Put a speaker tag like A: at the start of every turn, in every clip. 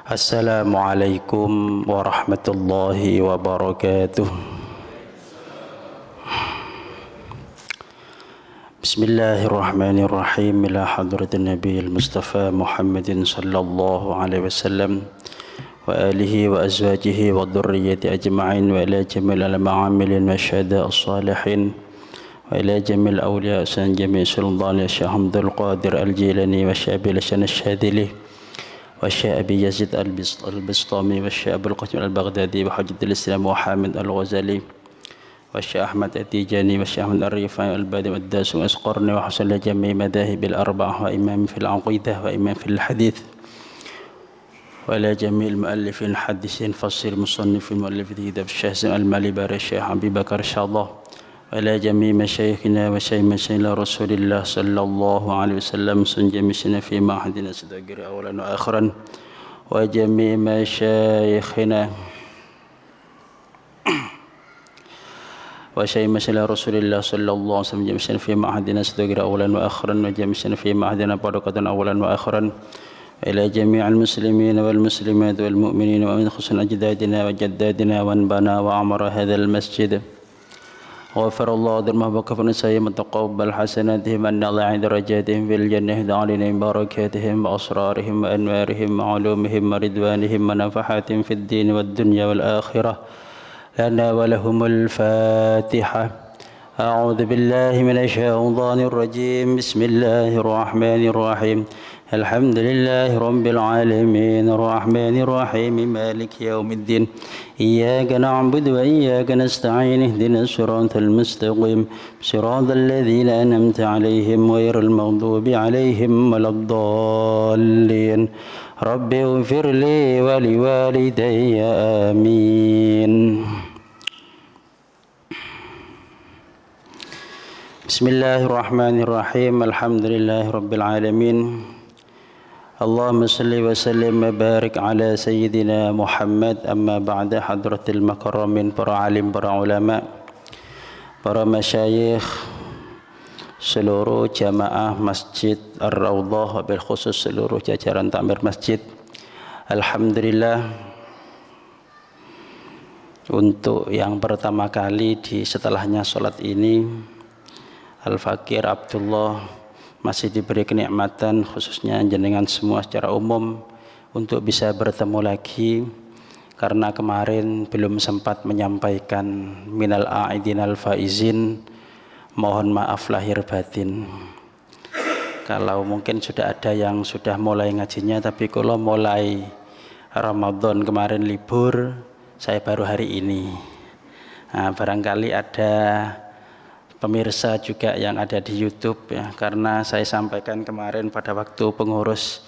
A: Assalamualaikum warahmatullahi wabarakatuh. Bismillahirrahmanirrahim. Ila hadratin Nabiil Mustafa Muhammadin sallallahu alaihi wasallam wa alihi wa azwajihi wa dhurriyyati ajma'in wa ila jamil al-ma'amilin wa syahada as-salihin wa ila jamil awliya san jami' sultan Syekh Hamdul Qadir Al-Jilani wa Syabil Hasan Asy-Syadzili wa Syekh Abi Yazid Al-Bistami wa Syekh Abdul Qasim Al-Baghdadi wa Hujjatul Islam wa Hamid Al-Ghazali wa Syekh Ahmad At-Tijani wa Syekh Ahmad Ar-Rifai Al-Badi wa Ad-Dasu wa Asqarni wa Hasan Jami' Madahib Al-Arba'ah wa imam fil aqidah wa imam fil hadith wa ila jami' al-muallifin hadisin fasir musannifin muallifin kitab Syekh Al-Malibari Syekh Abi Bakar Insyaallah wa ila jami' masyayikhina wa syaykhina Rasulillah sallallahu alaihi wasallam sunjamisina fi ma'hadina sadaqir awalan wa akhiran wa jami' masyayikhina wa syaykhina Rasulillah sallallahu alaihi wasallam sunjamisina fi ma'hadina sadaqir awalan wa akhiran wa jamisina fi ma'hadina padaqatan awalan wa akhiran ila jami'il muslimin wal muslimat wal mu'minin wa min khusus ajdadina wa jaddadina wa bana wa amara hadzal masjid غفر الله ذنوبهم وكفر سيئاتهم وتقبل حسناتهم أن الله عند درجاتهم في الجنة علينا من بركاتهم وأسرارهم وأنوارهم وعلومهم ورضوانهم ونفحاتهم في الدين والدنيا والآخرة لنا ولهم الفاتحة أعوذ بالله من الشيطان الرجيم بسم الله الرحمن الرحيم الحمد لله رب العالمين الرحمن الرحيم مالك يوم الدين إياك نعبد وإياك نستعين اهدنا الصراط المستقيم صراط الذين أنعمت عليهم غير المغضوب عليهم ولا الضالين رب اغفر لي ولوالدي آمين بسم الله الرحمن الرحيم الحمد لله رب العالمين اللهم صل وسلم وبارك على سيدنا Muhammad amma ba'da hadratil makaramin para alim, para ulama, para masyayikh, seluruh jamaah Masjid Ar-Raudhah, bil khusus seluruh jajaran takmir masjid. Alhamdulillah, untuk yang pertama kali setelahnya sholat ini Al-Fakir Abdullah masih diberi kenikmatan, khususnya jenengan semua secara umum, untuk bisa bertemu lagi, karena kemarin belum sempat menyampaikan minal a'idin al-faizin, mohon maaf lahir batin. Kalau mungkin sudah ada yang sudah mulai ngajinya, tapi kalau mulai Ramadan kemarin libur, saya baru hari ini. Nah, barangkali ada pemirsa juga yang ada di YouTube ya, karena saya sampaikan kemarin pada waktu pengurus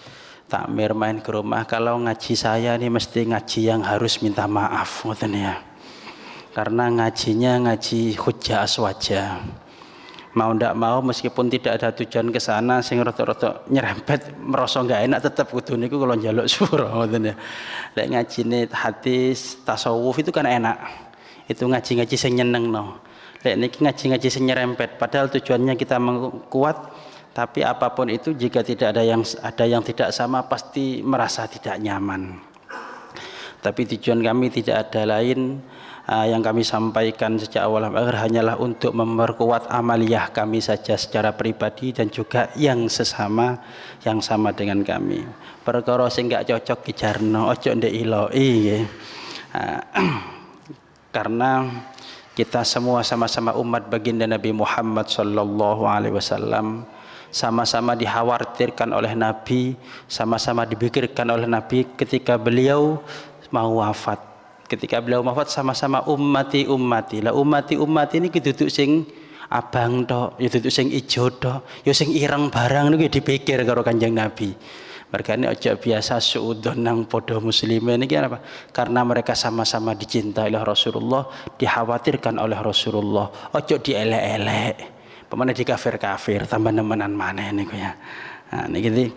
A: takmir main ke rumah, kalau ngaji saya ini mesti ngaji yang harus minta maaf, ngoten ya. Karena ngajinya ngaji hujjah aswaja. Mau ndak mau, meskipun tidak ada tujuan ke sana, sing rada-rada nyerempet merasa enggak enak, tetap kudu niku kalau njaluk surah, ngoten ya. Lek ngajine hadis tasawuf itu kan enak. Itu ngaji-ngaji sing nyenengno. Lek ngaji-ngaji nyerempet, padahal tujuannya kita kuat, tapi apapun itu jika tidak ada yang tidak sama, pasti merasa tidak nyaman. Tapi tujuan kami tidak ada lain, yang kami sampaikan sejak awal sampai akhir hanyalah untuk memperkuat amaliyah kami saja secara pribadi dan juga yang sesama, yang sama dengan kami. Perkara sing gak cocok dijarno, ojo ndek iloi nggih. Karena kita semua sama-sama umat baginda Nabi Muhammad sallallahu alaihi wasallam, sama-sama dikhawatirkan oleh Nabi, sama-sama dipikirkan oleh Nabi ketika beliau mau wafat. Ketika beliau wafat, sama-sama ummati lah ummati ini duduk sing abang tok, ya duduk sing ijo tok, ya sing ireng barang niku dipikir karo Kanjeng Nabi. Mergane aja biasa suudon nang podo muslimin ini apa? Karena mereka sama-sama dicintai oleh Rasulullah, dikhawatirkan oleh Rasulullah. Ojo dielek-elek. Pemane dikafir-kafir, tambah nemenan maneh niku ya. Nah niki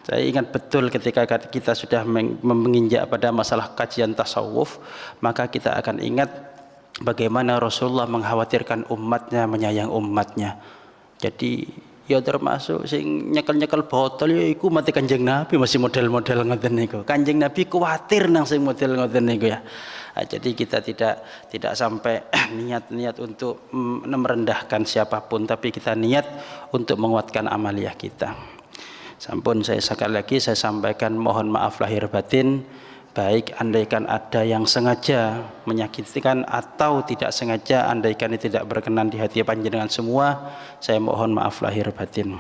A: saya ingat betul ketika kita sudah menginjak pada masalah kajian tasawuf, maka kita akan ingat bagaimana Rasulullah mengkhawatirkan umatnya, menyayang umatnya. Jadi Ya termasuk sing nyekel-nyekel botol ya iku mati Kanjeng Nabi, masih model-model ngoten niku. Kanjeng Nabi kuwatir nang sing model ngoten niku ya. Nah, jadi kita tidak sampai niat-niat untuk merendahkan siapapun, tapi kita niat untuk menguatkan amaliyah kita. Sampun saya sekali lagi saya sampaikan mohon maaf lahir batin, baik andaikan ada yang sengaja menyakitkan atau tidak sengaja, andaikan itu tidak berkenan di hati panjenengan semua, saya mohon maaf lahir batin.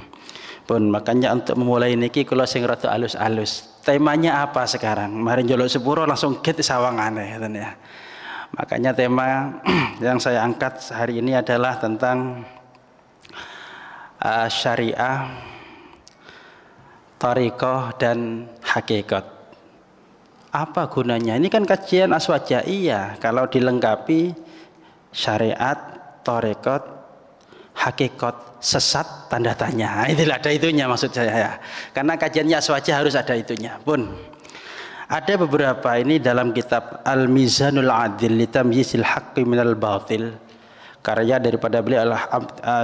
A: Pun makanya untuk memulai niki kula sing rada alus-alus. Temanya apa sekarang? Mari njaluk sepuro langsung get sawangane ngoten ya. Makanya tema yang saya angkat hari ini adalah tentang syariah, thariqah dan hakikat. Apa gunanya? Ini kan kajian aswajaiyah. Kalau dilengkapi syariat, thariqat, hakikat, sesat, tanda tanya. Itulah ada itunya maksud saya ya. Karena kajiannya aswajah harus ada itunya. Pun ada beberapa ini dalam kitab Al-Mizanul Adil li Tamyizil Haqqi minal Batil, karya daripada beliau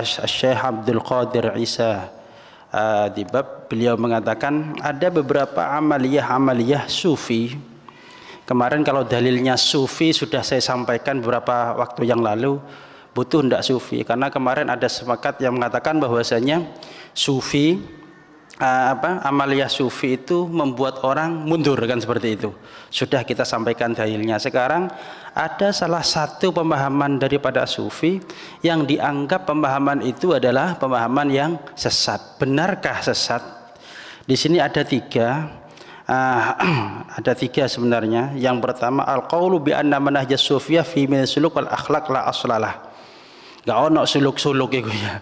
A: Syekh Abdul Qadir Isa Dibab. Beliau mengatakan ada beberapa amaliyah sufi. Kemarin kalau dalilnya sufi sudah saya sampaikan beberapa waktu yang lalu, butuh ndak sufi, karena kemarin ada sepakat yang mengatakan bahwasanya sufi amaliyah sufi itu membuat orang mundur, kan seperti itu. Sudah kita sampaikan dalilnya. Sekarang ada salah satu pemahaman daripada sufi yang dianggap pemahaman itu adalah pemahaman yang sesat. Benarkah sesat? Di sini ada tiga. Ada tiga sebenarnya. Yang pertama, al-qaulu bi anna manhaj sufiyah fi min suluk wal akhlaq la aslalah. Gak ono suluk-suluk itu ya.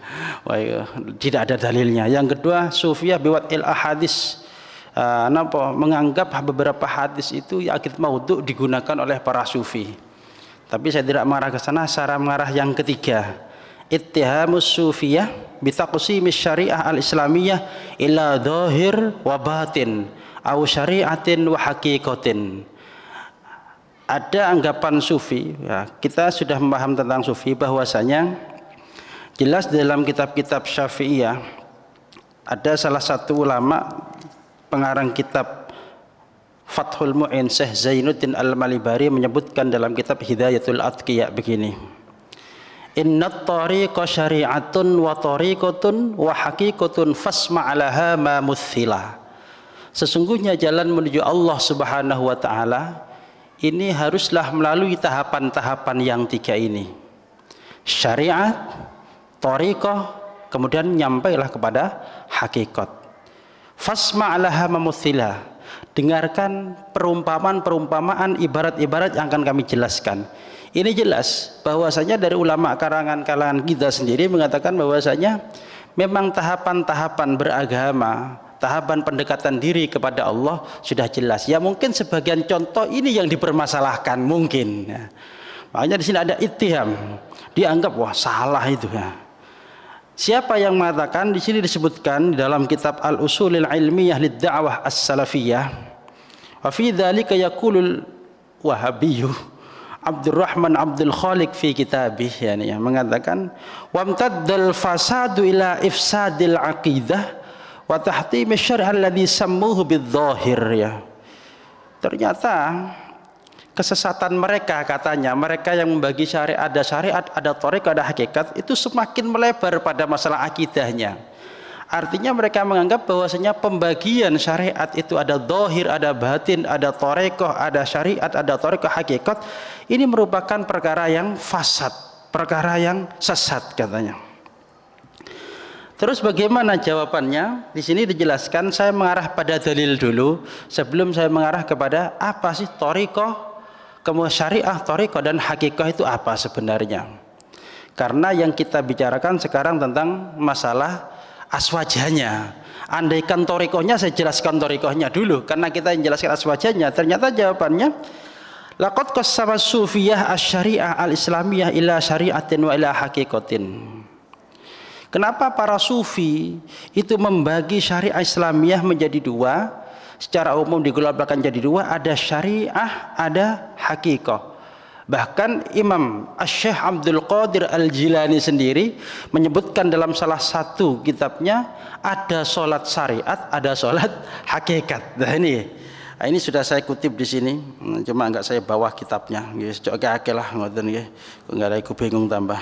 A: Tidak ada dalilnya. Yang kedua, sufiyah biwat il ahadis, menganggap beberapa hadis itu akid maudhu digunakan oleh para sufi. Tapi saya tidak mengarah ke sana. Cara mengarah yang ketiga, ittihamus sufiyah bitaqsimis syariah al-islamiyah ila dhahir wa batin au syariatin wa haqiqatin. Ada anggapan sufi ya, kita sudah memaham tentang sufi bahwasanya jelas dalam kitab-kitab Syafi'iyah ada salah satu ulama pengarang kitab Fathul Mu'in, Syekh Zainuddin Al-Malibari, menyebutkan dalam kitab Hidayatul Atqiya begini: innat tariqa syari'atun wa tariqatun wa haqiqatun fasma'alaha ma muthila. Sesungguhnya jalan menuju Allah Subhanahu wa taala ini haruslah melalui tahapan-tahapan yang tiga ini. Syariat, thariqah, kemudian nyampailah kepada hakikat. Fasma'alaha mamuthila. Dengarkan perumpamaan-perumpamaan, ibarat-ibarat yang akan kami jelaskan. Ini jelas bahwasanya dari ulama kalangan kita sendiri mengatakan bahwasanya memang tahapan-tahapan beragama, tahapan pendekatan diri kepada Allah sudah jelas. Ya mungkin sebagian contoh ini yang dipermasalahkan mungkin. Ya. Makanya di sini ada ittiham, dianggap wah salah itu ya. Siapa yang mengatakan? Di sini disebutkan dalam kitab Al-Usulil Ilmiyah Lid-Da'wah As-Salafiyah. Wa fi dzalika yaqulul Wahabiyyu Abdurrahman Abdul Khaliq fi kitabih, yani yang mengatakan wamtaddal fasadu ila ifsadil aqidah wa tahtim syar'a alladhi sammuhu bidzahir ya. Ternyata kesesatan mereka, katanya mereka yang membagi syariat, ada thariqah, ada hakikat, itu semakin melebar pada masalah akidahnya. Artinya mereka menganggap bahwasanya pembagian syariat itu ada zahir, ada batin, ada thariqah, ada syariat, ada thariqah, hakikat. Ini merupakan perkara yang fasad, perkara yang sesat katanya. Terus bagaimana jawabannya? Di sini dijelaskan, saya mengarah pada dalil dulu sebelum saya mengarah kepada apa sih thariqah, kemudian syariah, thariqah dan hakikah itu apa sebenarnya. Karena yang kita bicarakan sekarang tentang masalah aswajahnya. Andaikan thariqahnya, saya jelaskan thariqahnya dulu karena kita yang jelaskan aswajahnya. Ternyata jawabannya laqad qassama sufiyah asy-syari'ah al-islamiyah ila syari'atin wa ila haqiqatin. Kenapa para sufi itu membagi syariah Islamiyah menjadi dua? Secara umum diglobalkan jadi dua, ada syariah, ada hakikah. Bahkan Imam Asy-Syaikh Abdul Qadir Al-Jilani sendiri menyebutkan dalam salah satu kitabnya ada sholat syariat, ada sholat hakikat. Nah ini sudah saya kutip di sini, cuma enggak saya bawa kitabnya. Nggih, cok akeh lah ngoten nggih. Kok enggak ada aku bingung tambah.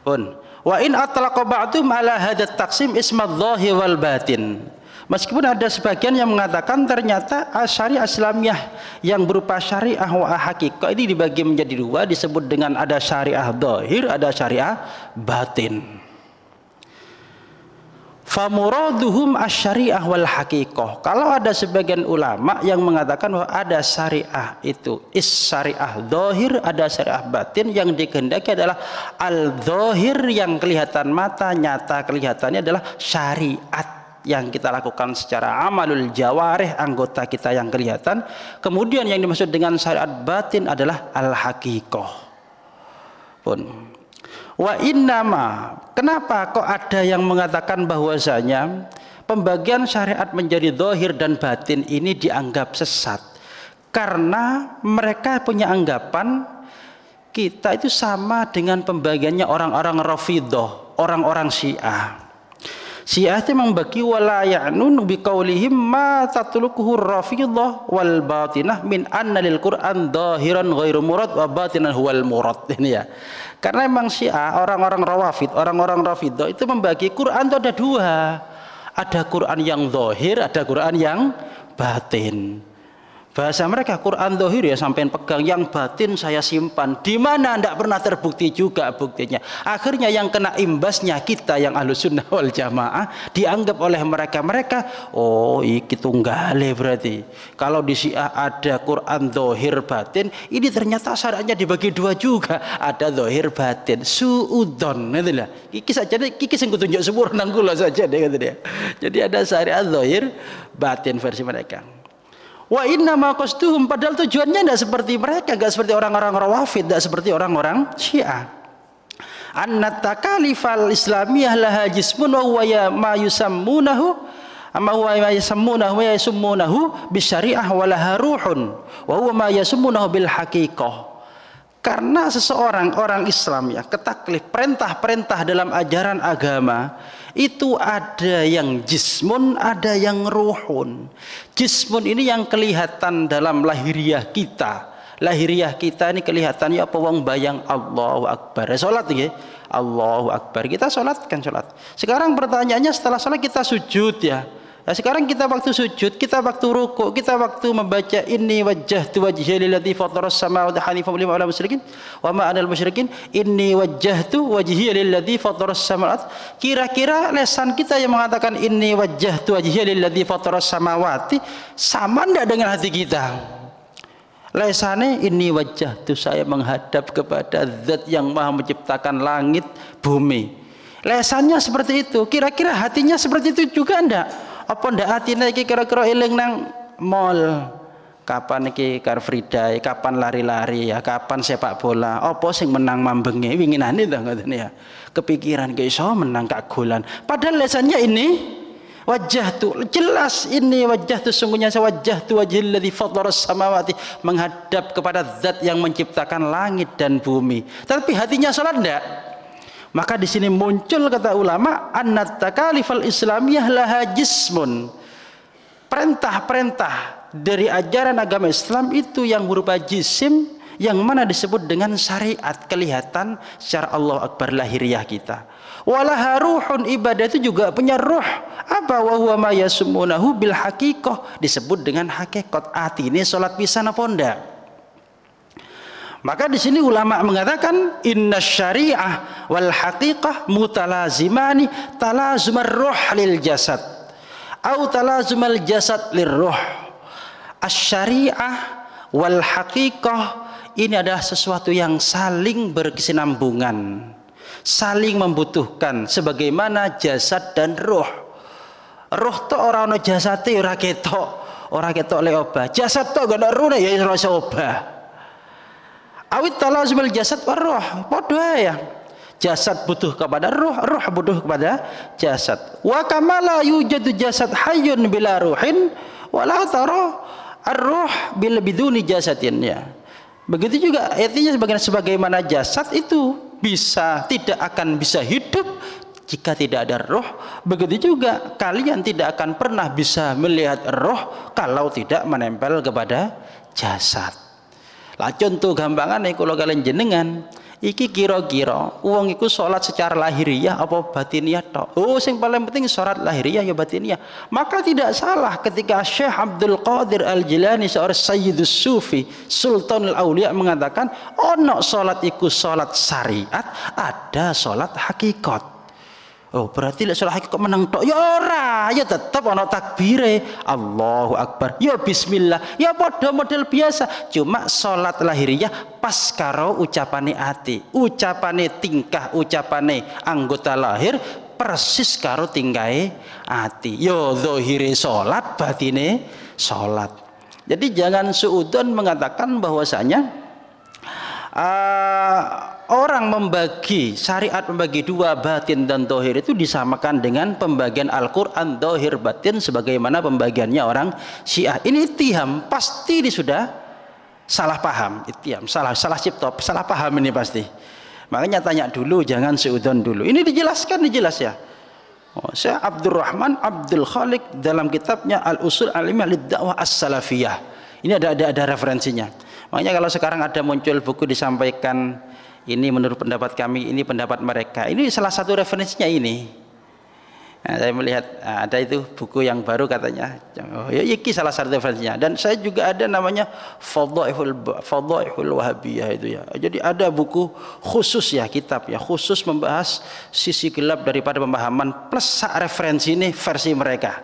A: Pun wa in atlaqa ba'dhum ala hadat taqsim isma dhahir wal batin. Meskipun ada sebagian yang mengatakan ternyata syariah Islamiyah yang berupa syariah wa hakikah ini dibagi menjadi dua, disebut dengan ada syariah zahir, ada syariah batin. Famuraduhum asyariah wal hakikah. Kalau ada sebagian ulama yang mengatakan bahwa ada syariah itu syariah zahir, ada syariah batin, yang dikehendaki adalah al zahir yang kelihatan mata, nyata kelihatannya adalah syariat yang kita lakukan secara amalul jawarih, anggota kita yang kelihatan. Kemudian yang dimaksud dengan syariat batin adalah al-haqiqah. Pun wa innama, kenapa kok ada yang mengatakan bahwasanya pembagian syariat menjadi zahir dan batin ini dianggap sesat? Karena mereka punya anggapan kita itu sama dengan pembagiannya orang-orang Rafidhah, orang-orang Syiah. Syiah itu membagi wala ya'nun biqaulihim ma tatluquhu rafidhah wal batinah min anna lil Qur'an zahiran ghairu murad wa batinan huwal murad. Ini ya. Karena memang Syiah, orang-orang Rawafid, orang-orang Rafidhah itu membagi Quran itu ada dua. Ada Quran yang zahir, ada Quran yang batin. Bahasa mereka Quran zahir ya sampean pegang, yang batin saya simpan. Di mana tidak pernah terbukti juga buktinya. Akhirnya yang kena imbasnya kita yang Ahlus Sunnah wal Jamaah, dianggap oleh mereka, oh iki tunggale berarti. Kalau di Syiah ada Quran zahir batin, ini ternyata syariatnya dibagi dua juga. Ada zahir batin, suudon, itulah. Iki saja iki sing kutunjuk sepur nang kula saja deh kata dia. Jadi ada syariat zahir batin versi mereka. Wa inna ma qasduhum, padahal tujuannya tidak seperti mereka, enggak seperti orang-orang Rawafid, tidak seperti orang-orang Syiah. Anna takalifal islamiyah laha jismun wa huwa ma yusammunahu amma huwa ma yusammunahu wa yasummunahu bisyariah wa laha ruhun wa huwa ma yasummunahu bil haqiqah. Karena seseorang orang Islam ya ketaklif perintah-perintah dalam ajaran agama itu ada yang jismun, ada yang ruhun. Jismun ini yang kelihatan dalam lahiriah kita. Lahiriah kita ini kelihatannya apa, wong bayang Allahu Akbar. Salat nggih. Allahu Akbar. Kita salat kan salat. Sekarang pertanyaannya setelah salat kita sujud ya. Nah, sekarang kita waktu sujud, kita waktu rukuk, kita waktu membaca inni wajjahtu wajhiya lilladzi fataras samawati hanifan wa lam musyrikin wa ma anal musyrikin inni wajjahtu wajhiya lilladzi fataras samawati. Kira-kira lesan kita yang mengatakan inni wajjahtu wajhiya lilladzi fataras samawati sama enggak dengan hati kita? Lesane inni wajjahtu, saya menghadap kepada zat yang maha menciptakan langit bumi. Lesannya seperti itu. Kira-kira hatinya seperti itu juga enggak? Apa ndak atine iki kira-kira eling nang mall, kapan iki Car Free Day, kapan lari-lari ya, kapan sepak bola, apa sing menang mambenge winginane to ngoten ya. Kepikiran ke iso menang kagolan. Padahal lesannya ini wajah tu jelas, ini wajah tu sungguhnya saya wajah tu wajhil ladzi fataras samawati, menghadap kepada zat yang menciptakan langit dan bumi. Tapi hatinya salat ndak? Maka di sini muncul kata ulama annat takalifal islamiyah laha jismun. Perintah-perintah dari ajaran agama Islam itu yang berupa jisim, yang mana disebut dengan syariat, kelihatan secara Allah Akbar lahiriah kita. Walaha ruhun, ibadah itu juga punya ruh. Apa wa huwa ma yasumunahu bil haqiqah, disebut dengan hakikat. Atine salat pisan apa ndak? Maka di sini ulama mengatakan inna syariah wal haqiqah mutalazimani talazumar ruh lil jasad atau talazumal jasad lir ruh. Asy-syariah wal haqiqah ini adalah sesuatu yang saling berkesinambungan, saling membutuhkan, sebagaimana jasad dan ruh. Ruh to ora ono jasate ora ketok le obah. Jasad to gak ono ruh ya ora iso obah. Awit talazumul jasad war ruh, padha ya. Jasad butuh kepada ruh, ruh butuh kepada jasad. Wa kamala yujadu jasad hayyun bila ruhin wala tara ar-ruh bil biduni jasadin ya. Begitu juga artinya sebagaimana jasad itu tidak akan bisa hidup jika tidak ada roh, begitu juga kalian tidak akan pernah bisa melihat roh kalau tidak menempel kepada jasad. Lah contoh gampangan kalau kalian jenengan iki kira-kira wong iku salat secara lahiriah apa batiniah tok. Oh, sing paling penting salat lahiriah ya batiniah. Maka tidak salah ketika Syekh Abdul Qadir Al-Jilani seorang Sayyidus Sufi, Sultanul Auliya mengatakan, ono salat iku salat syariat, ada salat hakikat. Oh, berarti lek salat hakikat menang tok ya ora, ya tetep ono takbire, Allahu Akbar, ya bismillah, ya padha model biasa. Cuma salat lahiriah pas karo ucapane ati, ucapane tingkah, ucapane anggota lahir persis karo tingkahe ati. Yo zahire salat, batine salat. Jadi jangan suudzon mengatakan bahwasanya orang membagi syariat, membagi dua batin dan dohir itu disamakan dengan pembagian Al-Quran dohir batin sebagaimana pembagiannya orang Syiah. Ini ittiham, pasti ini sudah salah paham, ittiham, salah cipta, salah paham ini pasti. Makanya tanya dulu, jangan seudon dulu. Ini dijelaskan, dijelas ya. Syekh Abdurrahman Abdul Khaliq dalam kitabnya Al-Usul Al-Ilmiyah Lid-Da'wah As-Salafiyah. Ini ada referensinya. Makanya kalau sekarang ada muncul buku disampaikan ini menurut pendapat kami, ini pendapat mereka, ini salah satu referensinya ini. Nah, saya melihat ada itu buku yang baru katanya, oh ya ini salah satu referensinya. Dan saya juga ada namanya Fadhaihul Wahabiyah itu ya. Jadi ada buku khusus ya, kitab ya khusus membahas sisi gelap daripada pemahaman plus referensi ini versi mereka.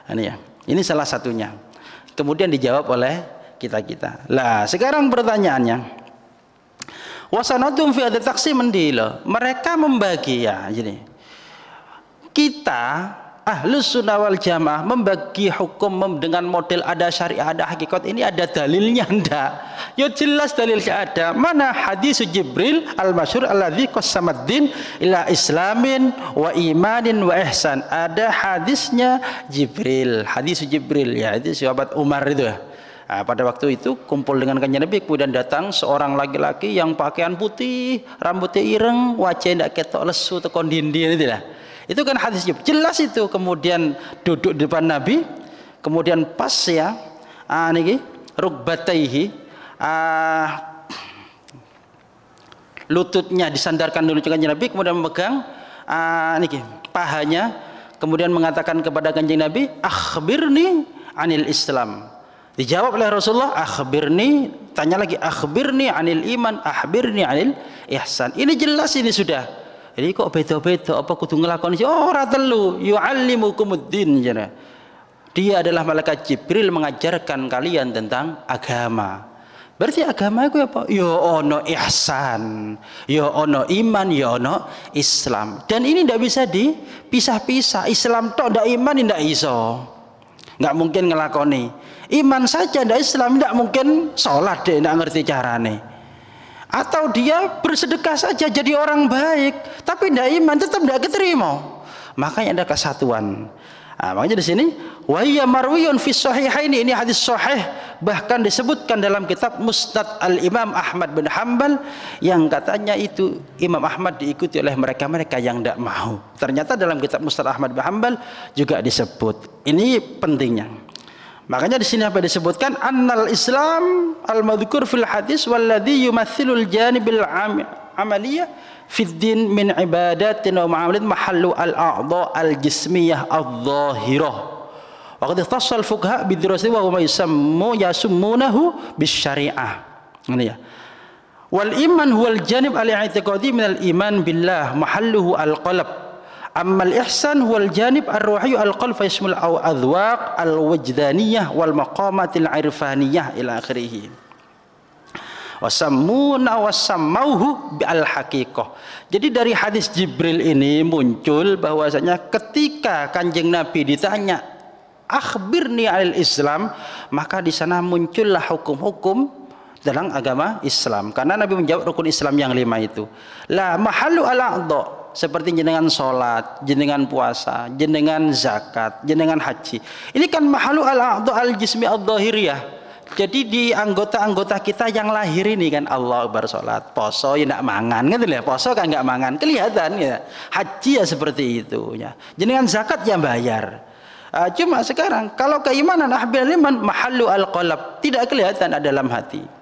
A: Ini ya, ini salah satunya. Kemudian dijawab oleh kita. Lah sekarang pertanyaannya, wasanatum fi hadza taqsim mendilo. Mereka membagi ya gini. Kita Ahlus Sunnah wal Jamaah membagi hukum dengan model ada syariah, ada hakikat. Ini ada dalilnya ndak? Ya jelas dalilnya ada. Mana hadis Jibril al-masyhur alladzi qassamad din ila islamin wa imanin wa ihsan. Ada hadisnya Jibril, hadis Jibril ya, itu sahabat Umar itu ya. Nah, pada waktu itu kumpul dengan kanjeng Nabi, kemudian datang seorang laki-laki yang pakaian putih, rambutnya ireng, wajahnya tidak ketok lesu tekon dinding itu lah. Itu kan hadisnya jelas itu. Kemudian duduk di depan Nabi, kemudian pas ya, niki rukbataihi, lututnya disandarkan dulu ke kanjeng Nabi, kemudian memegang niki pahanya, kemudian mengatakan kepada kanjeng Nabi, akhbirni anil Islam. Dijawab oleh Rasulullah, akhbirni, tanya lagi, akhbirni anil iman, akhbirni anil ihsan. Ini jelas ini sudah. Jadi kok beda-beda apa kudu nglakoni? Oh, ora telu, yu'allimukumuddin jana. Dia adalah malaikat Jibril mengajarkan kalian tentang agama. Berarti agama itu apa? Ya ono ihsan, ya ono iman, ya ono Islam. Dan ini tidak bisa dipisah-pisah. Islam tok ndak iman ndak iso. Enggak mungkin ngelakoni. Iman saja ndak Islam, tidak mungkin sholat deh, tidak ngerti carane. Atau dia bersedekah saja jadi orang baik, tapi tidak iman, tetap tidak keterima. Makanya ada kesatuan. Nah, makanya di sini wahya marwiyun fi sahihaini, ini hadis sahih, bahkan disebutkan dalam kitab Musnad Al-Imam Ahmad bin Hanbal yang katanya itu Imam Ahmad diikuti oleh mereka-mereka yang tidak mau. Ternyata dalam kitab Musnad Ahmad bin Hanbal juga disebut. Ini pentingnya. Makanya di sini apa disebutkan annal Islam al-madhkur fil hadis walladhi yumathilul janibil amaliyah fid din min ibadatin wa muamalat mahallu al-a'dha al-jismiyah adh-dhahirah. Wa qad ikhtassal fuqaha bidirasati wa huma yasummunahu bisyari'ah. Ini ya. Wal iman huwal janib al-i'tiqadi min al-iman billah mahalluhu al-qalb. Ammal ihsan wal janib ar-ruhi al-qalb yashmul adwaq al-wajdaniyah wal maqamatil irfaniyah ila akhirih. Wasammuna wasammauhu bil haqiqah. Jadi dari hadis Jibril ini muncul bahwasanya ketika Kanjeng Nabi ditanya akhbirni alil Islam, maka di sana muncullah hukum-hukum dalam agama Islam. Karena Nabi menjawab rukun Islam yang 5 itu. La mahallu al-a'dha, seperti jenengan sholat, jenengan puasa, jenengan zakat, jenengan haji. Ini kan mahalu al-a'dha al-jismi al-dhahiriyah. Jadi di anggota-anggota kita yang lahir ini kan Allah Akbar sholat, poso ya nggak mangan, kan ya poso kan nggak mangan, kelihatan ya. Haji ya seperti itu ya. Jenengan zakat yang bayar. Cuma sekarang kalau keimanan ahbil iman mahallu al-qalb, tidak kelihatan ada dalam hati.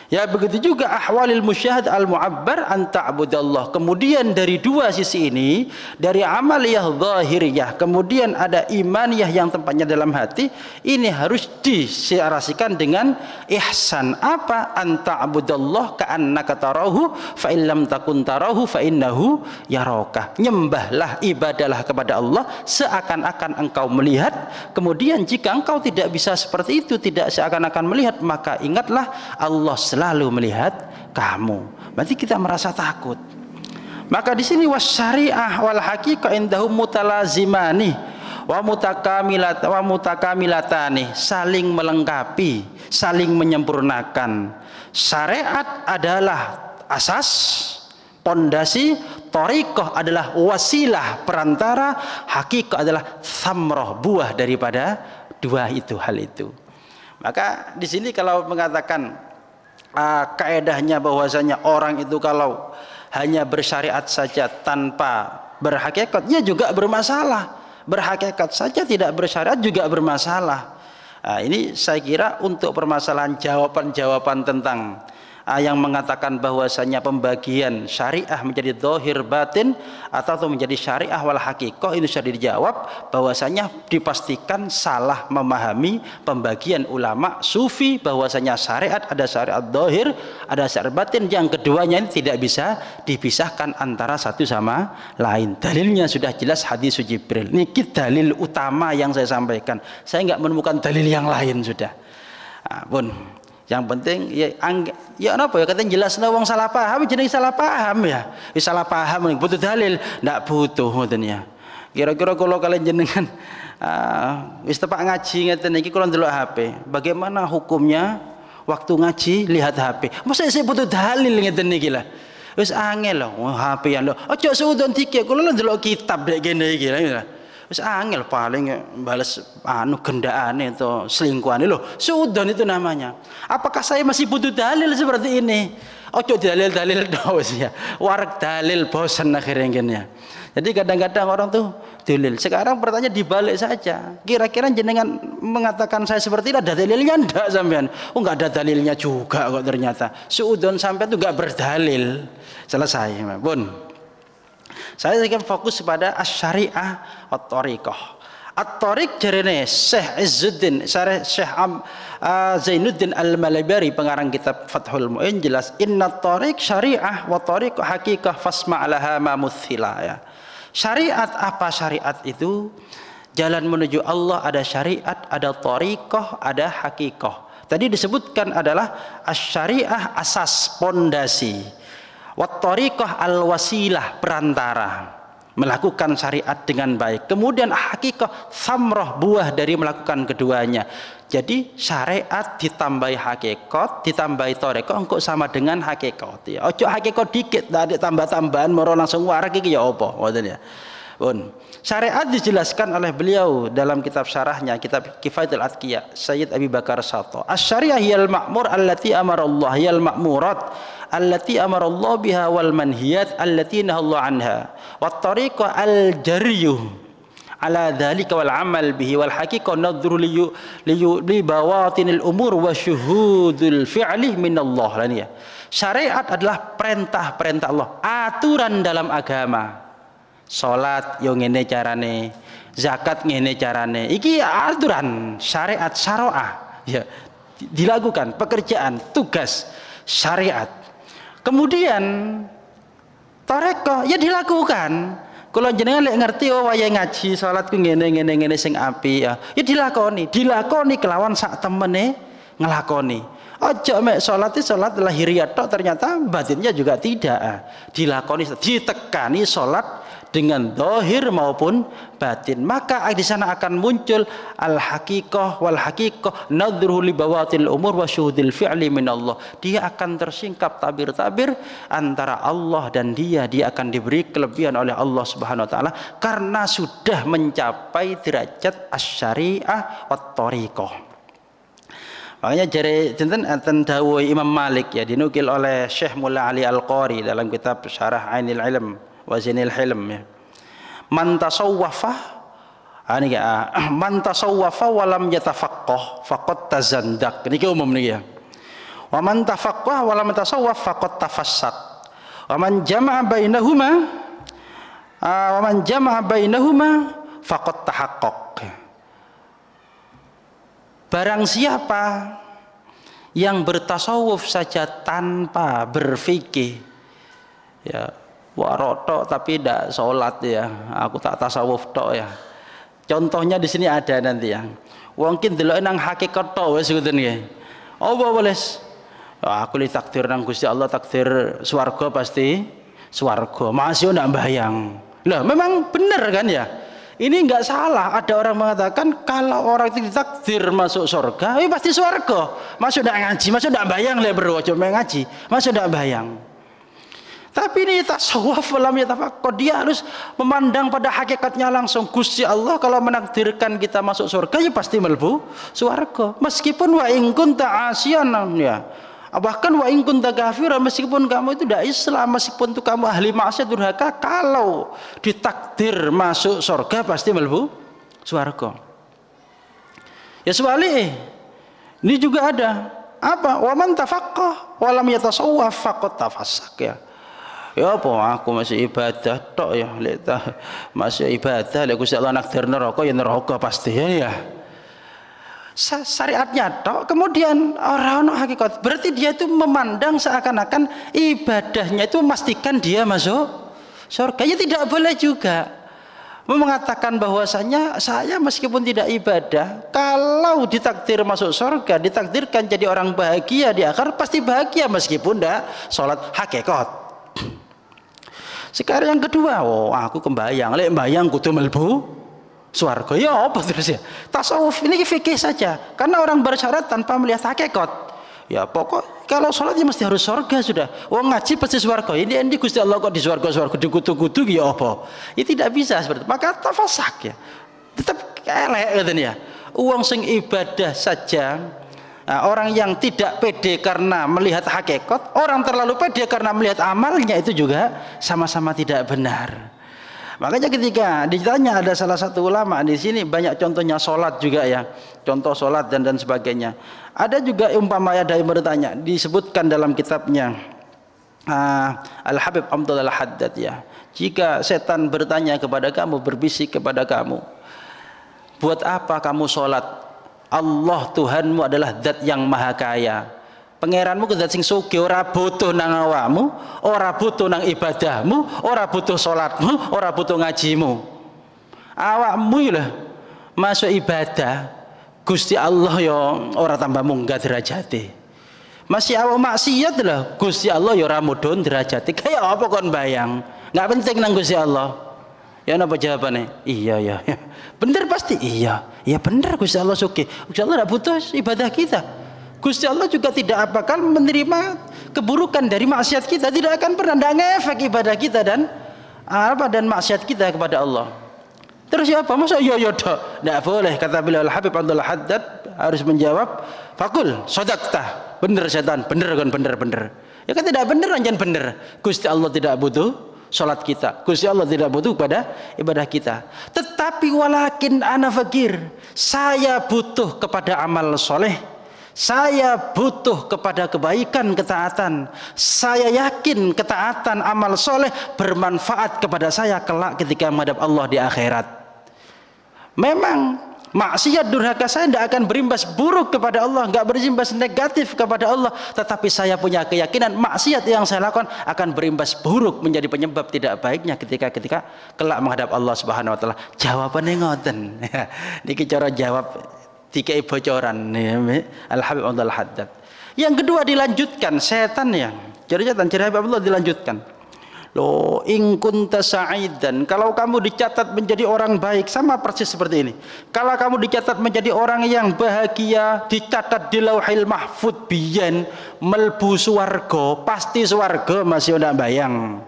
A: Ya begitu juga ahwalil musyahad al-mu'abbar an ta'budallah. Kemudian dari dua sisi ini, dari amaliyah zahiriyah, kemudian ada imaniyah yang tempatnya dalam hati, ini harus disiarasikan dengan ihsan. Apa? An ta'budallah ka'annaka tarahu fa in lam takun tarahu fa innahu yaraka. Nyembahlah, ibadahlah kepada Allah seakan-akan engkau melihat. Kemudian jika engkau tidak bisa seperti itu, tidak seakan-akan melihat, maka ingatlah Allah selalu melihat kamu. Berarti kita merasa takut. Maka di sini wasyari'ah wal haqiqah indahum mutalazimani wa mutakamilatani, saling melengkapi, saling menyempurnakan. Syariat adalah asas, pondasi, thariqah adalah wasilah perantara, haqiqah adalah thamrah, buah daripada dua itu hal itu. Maka di sini kalau mengatakan kaedahnya bahwasanya orang itu kalau hanya bersyariat saja tanpa berhakikat, ya juga bermasalah. Berhakikat saja tidak bersyariat juga bermasalah. Ini saya kira untuk permasalahan jawaban-jawaban tentang yang mengatakan bahwasanya pembagian syariah menjadi zahir batin atau menjadi syariah wal haqiqah, ini sudah dijawab bahwasanya dipastikan salah memahami pembagian ulama sufi bahwasanya syariat ada syariat zahir, ada syariat batin, yang keduanya ini tidak bisa dipisahkan antara satu sama lain. Dalilnya sudah jelas hadis Jibril. Ini dalil utama yang saya sampaikan. Saya nggak menemukan dalil yang lain sudah. Yang penting ya apa ya, katanya jelas wong salah paham, jenenge salah paham ya. Wis salah paham butuh dalil, ndak butuh ngoten ya. Kira-kira kalau kalian jenengan wis tepak ngaji ngeten iki kula ndelok HP, bagaimana hukumnya waktu ngaji lihat HP? Masa saya butuh dalil ngeten iki lah. Wis angel lho HP an lho. Aja seudon dikek kula ndelok kitab dek kene iki lah. Wis angel paling balas gendakane atau selingkuhane loh. Suudon itu namanya. Apakah saya masih butuh dalil seperti ini? Ojo dalil-dalil dos ya. Warak dalil bosan akhirnya gini ya. Jadi kadang-kadang orang tuh dalil. Sekarang pertanyaan dibalik saja. Kira-kira jenengan mengatakan saya seperti ini ada dalilnya enggak sampean? Oh enggak ada dalilnya juga kok ternyata. Suudon sampean tuh enggak berdalil. Selesai, Bun. Saya ingin fokus pada asy-syariah wat-thariqah. At-thariq jarene Syekh Izzuddin, Syekh Zainuddin Al-Malabari pengarang kitab Fathul Mu'in jelas inna thariq syariah wa thariq haqiqah fasma' laha ma muthila ya. Syariat apa syariat itu? Jalan menuju Allah ada syariat, ada thariqah, ada haqiqah. Tadi disebutkan adalah asy-syariah asas pondasi. Wat-thariqah al-wasilah perantara melakukan syariat dengan baik. Kemudian haqiqah samrah buah dari melakukan keduanya. Jadi syariat ditambahi hakikat, ditambahi thariqah engko sama dengan hakikat ya. Ojo hakikat dikit ada tambah-tambahan moro langsung warak iki ya apa ngoten ya. Pun syariat dijelaskan oleh beliau dalam kitab syarahnya, kitab Kifayatul Atqiya Sayyid Abi Bakar Sato. Asy-syariah hiyal ma'mur allati amara Allah, hiyal ma'murat allati amara Allah biha wal manhiyat allati nahallahu anha. Wat tariqa al-jariyuh ala dzalika wal amal bihi wal haqiqah nadhru li bawatinil umur wa syuhudul fi'li min Allah. Syariat adalah perintah-perintah Allah, aturan dalam agama. Salat yo ngene carane, zakat ngene carane. Iki aturan syariat syara'ah ya, dilakukan pekerjaan, tugas syariat. Kemudian thariqah ya dilakukan. Kalau jenengan lek ngerti oh waya ngaji salat ku ngene sing apik ya, ya dilakoni kelawan sak temene ngelakoni. Aja mek salat lahiriah tok ternyata batinnya juga tidak. Dilakoni, ditekani salat dengan zahir maupun batin, maka di sana akan muncul al-haqiqah wal haqiqah nadhruhu li bawatil umur wa syuhudil fi'li min Allah. Dia akan tersingkap tabir-tabir antara Allah dan dia akan diberi kelebihan oleh Allah Subhanahu wa taala karena sudah mencapai derajat asy-syariah wat thariqah. Makanya jare sinten enten dawuh Imam Malik ya, dinukil oleh Syekh Mullah Ali Al-Qari dalam kitab Syarah Ainil Ilm wa Zinil Hilm ya. Man tasawwafa man tasawwafa wa lam yatafaqqah faqad tazandaq. Niki umum niki ya. Wa man tafaqqah wa lam tasawwaf faqad tafassaq. Wa man jama'a bainahuma faqad tahaqqaq. Barang siapa yang bertasawuf saja tanpa berfikih, ya warotok tapi tidak sholat ya, aku tak tasawuf tok ya. Contohnya di sini ada nanti ya. Mungkin delok nang hakikat tok wis ngoten nggih. Apa boles? Aku li takdir nang Gusti Allah, takdir swarga pasti swarga. Masih ndak bayang. Lah memang benar kan ya? Ini enggak salah. Ada orang mengatakan kalau orang itu ditakdir masuk surga, pasti surga. Masuk enggak ngaji, masuk enggak bayang le bro, cuma ngaji. Masuk enggak bayang. Tapi ini tasawuf lam yatafaqqah, dia harus memandang pada hakikatnya langsung. Gusti Allah kalau menakdirkan kita masuk surga ya pasti mlebu surga. Meskipun wa in kunta asiyan ya. Bahkan wa in kunta kafiran, meskipun kamu itu tidak Islam, meskipun itu kamu ahli maksiat durhaka, kalau ditakdir masuk surga pasti mlebu surga. Ya sebalik ini juga ada apa? Wa man tafaqqah wa lam yatasawwaf faqad tafassaq ya. Ya apa aku masih ibadah tok ya, masih ibadah lek Gusti Allah nakdir neraka ya neraka pasti ya. Syariatnya tok, kemudian orang hakikat, berarti dia itu memandang seakan-akan ibadahnya itu memastikan dia masuk surga. Ya tidak boleh juga mengatakan bahwasanya saya meskipun tidak ibadah, kalau ditakdir masuk surga, ditakdirkan jadi orang bahagia di akhir, pasti bahagia meskipun tidak sholat hakikat. Sekarang yang kedua, aku kembayang, lek bayang kudu mlebu swarga ya apa terus ya. Tasawuf ini fikih saja, karena orang bersyarat tanpa melihat hakikat. Ya pokok kalau sholatnya mesti harus surga sudah. Wong ngaji pasti swarga. Ini Gusti Allah kok di swarga dikutu-kutu ya apa? Ya tidak bisa seperti itu. Maka tafasak ya. Tetap elek katanya. Uang sing ibadah saja. Nah, orang yang tidak pede karena melihat hakikat, orang terlalu pede karena melihat amalnya, itu juga sama-sama tidak benar. Makanya ketika ditanya, ada salah satu ulama di sini, banyak contohnya sholat juga ya, contoh sholat dan sebagainya. Ada juga umpamanya ada yang bertanya, disebutkan dalam kitabnya Al-Habib Abdullah Al-Haddad ya, jika setan bertanya kepada kamu, berbisik kepada kamu, buat apa kamu sholat? Allah Tuhanmu adalah zat yang maha kaya, pangeranmu ku zat sing sugih, ora butuh nang awakmu, ora butuh nang ibadahmu, ora butuh salatmu, ora butuh ngajimu. Awakmu lah masuk ibadah, Gusti Allah ya ora tambah munggah derajate. Masih awak maksiat lah, Gusti Allah ya ora mudhun derajate. Kayak apa kon bayang? Enggak penting nang Gusti Allah. Ya apa jawabannya? Iya ya. Bener pasti iya. Ya bener, Gusti Allah sugih. Gusti Allah tidak butuh ibadah kita. Gusti Allah juga tidak akan menerima keburukan dari maksiat kita. Tidak akan pernah ngefek ibadah kita dan maksiat kita kepada Allah. Terus siapa? Masa yo tok? Tidak boleh. Kata beliau Al-Habib Abdullah Haddad harus menjawab, fakul sadaqta. Bener setan, bener kan, bener. Ya kan tidak bener, anjan bener. Gusti Allah tidak butuh salat kita, Gusti Allah tidak butuh pada ibadah kita. Tetapi walakin ana fakir, saya butuh kepada amal soleh, saya butuh kepada kebaikan, ketaatan. Saya yakin ketaatan amal soleh bermanfaat kepada saya kelak ketika menghadap Allah di akhirat. Memang maksiat durhaka saya tidak akan berimbas buruk kepada Allah, nggak berimbas negatif kepada Allah, tetapi saya punya keyakinan maksiat yang saya lakukan akan berimbas buruk, menjadi penyebab tidak baiknya ketika kelak menghadap Allah Subhanahu Wa Taala. Jawabannya ngoten. Niki cara jawab tiga bocoran Al-Habib Abdullah Haddad. Yang kedua dilanjutkan setan ya. Jadi Habib Allah dilanjutkan. Loh, in kunta sa'idan, kalau kamu dicatat menjadi orang baik, sama persis seperti ini. Kalau kamu dicatat menjadi orang yang bahagia, dicatat di Lauhil Mahfud biyen melbu swarga, pasti swarga, masih ndak bayang.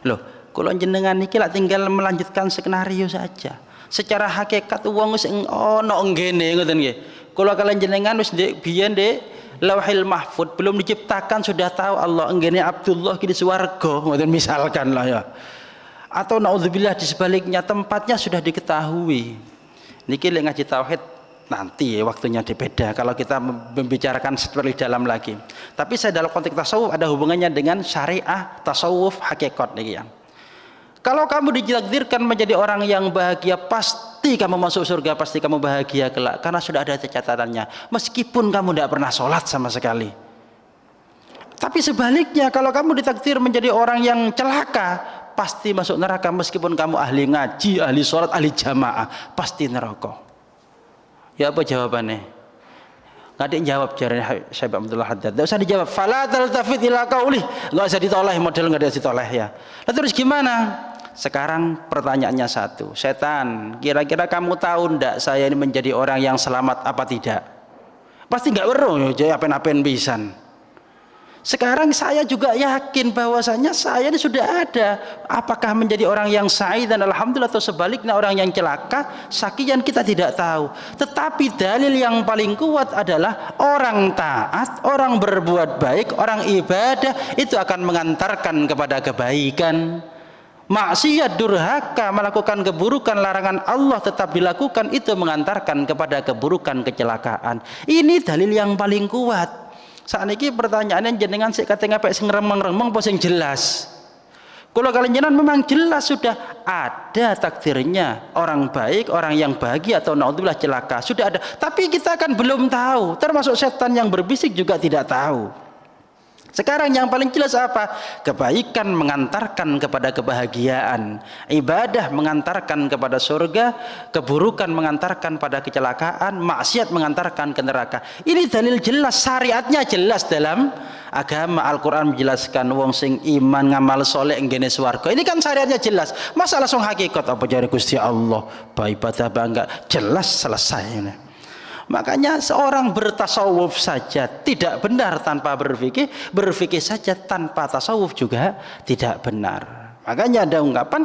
A: Loh, kula jenengan iki lak tinggal melanjutkan skenario saja. Secara hakikat wong sing ana nggene ngoten nggih. Kalau kalian jenengan wis ndek biyen ndek Lauhil Mahfud belum diciptakan sudah tahu Allah enggene Abdullah ki di swarga, ngoten misalkan lah ya. Atau naudzubillah di sebaliknya tempatnya sudah diketahui. Niki lek ngaji tauhid nanti waktunya beda kalau kita membicarakan seperti dalam lagi. Tapi saya dalam konteks tasawuf ada hubungannya dengan syariah, tasawuf, hakikat niki ya. Kalau kamu ditakdirkan menjadi orang yang bahagia, pasti kamu masuk surga, pasti kamu bahagia kelak karena sudah ada catatannya. Meskipun kamu tidak pernah sholat sama sekali. Tapi sebaliknya kalau kamu ditakdir menjadi orang yang celaka, pasti masuk neraka meskipun kamu ahli ngaji, ahli sholat, ahli jamaah, pasti neraka. Ya apa jawabannya? Nggak ada yang jawab jarane Syekh Abdullah Haddad. Enggak usah dijawab. Fala taltafit ila qauli. Enggak usah ditoleh, model enggak ada ditoleh ya. Lalu terus gimana? Sekarang pertanyaannya satu. Setan, kira-kira kamu tahu ndak saya ini menjadi orang yang selamat apa tidak? Pasti enggak weruh ya apen-apen pisan. Sekarang saya juga yakin bahwasanya saya ini sudah ada. Apakah menjadi orang yang sa'id dan alhamdulillah atau sebaliknya orang yang celaka, sakian kita tidak tahu. Tetapi dalil yang paling kuat adalah orang taat, orang berbuat baik, orang ibadah itu akan mengantarkan kepada kebaikan. Maksiat, durhaka, melakukan keburukan, larangan Allah tetap dilakukan, itu mengantarkan kepada keburukan, kecelakaan. Ini dalil yang paling kuat. Saat ini pertanyaannya jenengan sik kate ngapik sing remeng-remeng apa sing jelas? Kalau kalian jenengan memang jelas sudah ada takdirnya orang baik, orang yang bahagia atau naudzubillah celaka, sudah ada. Tapi kita kan belum tahu, termasuk setan yang berbisik juga tidak tahu. Sekarang yang paling jelas apa? Kebaikan mengantarkan kepada kebahagiaan, ibadah mengantarkan kepada surga, keburukan mengantarkan pada kecelakaan, maksiat mengantarkan ke neraka. Ini dalil jelas, syariatnya jelas dalam agama. Al-Quran menjelaskan wong sing iman ngamal soleh nggene swarga. Ini kan syariatnya jelas. Masa langsung hakikat apa jare Gusti Allah, ibadah bangga, jelas selesai ini. Makanya seorang bertasawuf saja tidak benar tanpa berfikih, berfikih saja tanpa tasawuf juga tidak benar. Makanya ada ungkapan